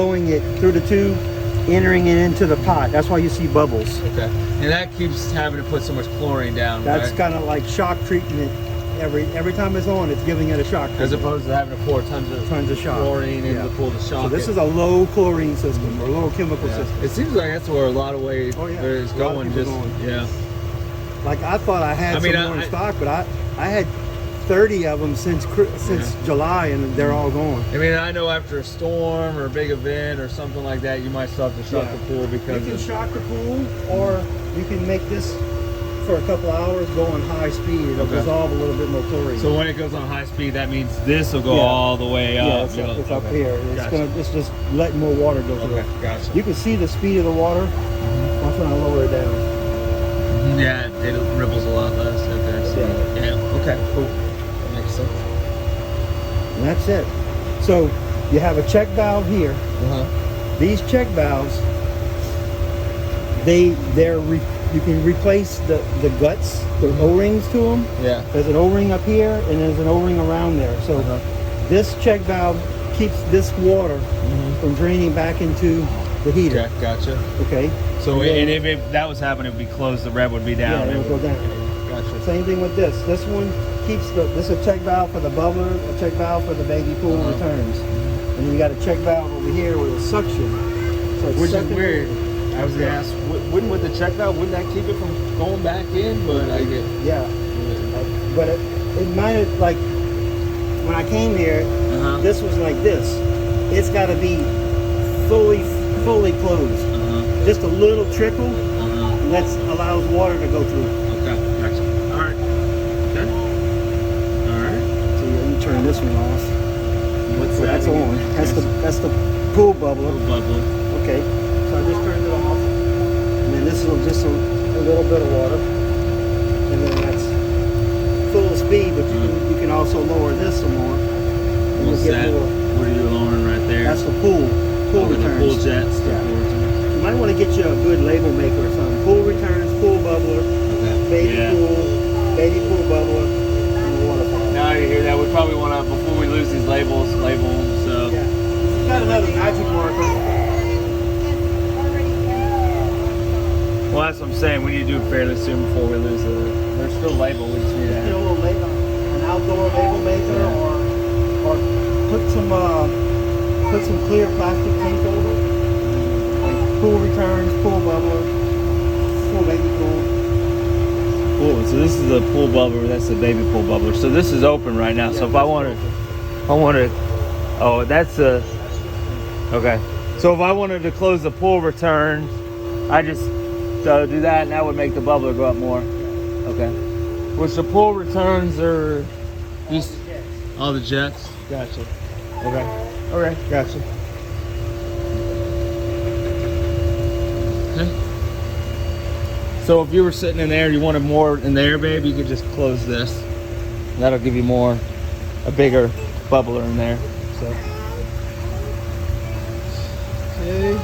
blowing it through the tube, entering it into the pot. That's why you see bubbles. Okay. And that keeps having to put so much chlorine down, That's right? kind of like shock treatment. Every time it's on, it's giving it a shock treatment. As opposed to having to pour tons of shock. chlorine into the pool to shock So this is a low chlorine system or low chemical system. It seems like that's where a lot of ways Oh, yeah. it's A lot of going. people Just going. yeah. Like I thought I had some more in stock, but I had 30 of them since July, and they're all gone. I mean, I know after a storm or a big event or something like that, you might still have to shock the pool because you can shock the pool, or you can make this for a couple hours go on high speed. It'll dissolve a little bit more chlorine. So when it goes on high speed, that means this will go all the way up. Yeah, it's up here. It's just letting more water go through. Gotcha. You can see the speed of the water. That's when I lower it down. Yeah, it ripples a lot less. Okay. Yeah. Okay. Cool. That makes sense. And that's it. So you have a check valve here. These check valves, you can replace the guts, the O-rings to them. Yeah. There's an O-ring up here and there's an O-ring around there. So this check valve keeps this water from draining back into the heater. Okay, gotcha. Okay. So and if that was happening, it would be closed. The red would be down. Yeah, it would go down. Gotcha. Same thing with this. This one keeps this is a check valve for the bubbler, a check valve for the baby pool returns, and then you got a check valve over here with a suction. So it's Which is weird. I was gonna ask, wouldn't with the check valve, wouldn't that keep it from going back in? But I get but it might have, like when I came here, this was like this. It's got to be fully closed. Just a little trickle allows water to go through. Okay, gotcha. All right. Okay. All right. So you turn this one off. What's that? That's on. That's the pool bubbler. Pool bubbler. Okay. So I just turned it off, and then this is just a little bit of water, and then that's full speed. But you can also lower this some more. And What's you'll that? get more. What are you lowering right there? That's the pool returns. Pool jets. You might want to get you a good label maker or something. Pool returns, pool bubbler, baby pool bubbler, and the waterfall. Now you hear that, we probably want to, before we lose these labels, label them. So yeah, you got another magic marker. Well, that's what I'm saying. We need to do it fairly soon before we lose it. They're still labeled. We just need to A little label, an outdoor label maker, or put some clear plastic tape over it. Like pool returns, pool bubbler, pool baby pool. Cool. So this is the pool bubbler. That's the baby pool bubbler. So this is open right now. So if I wanted, oh, that's a. Okay. So if I wanted to close the pool returns, I just do that, and that would make the bubbler go up more. Okay. Which the pool returns are just all the jets. Gotcha. Okay. All right. Gotcha. Okay. So if you were sitting in there, you wanted more in there, babe, you could just close this. That'll give you a bigger bubbler in there. So. Okay.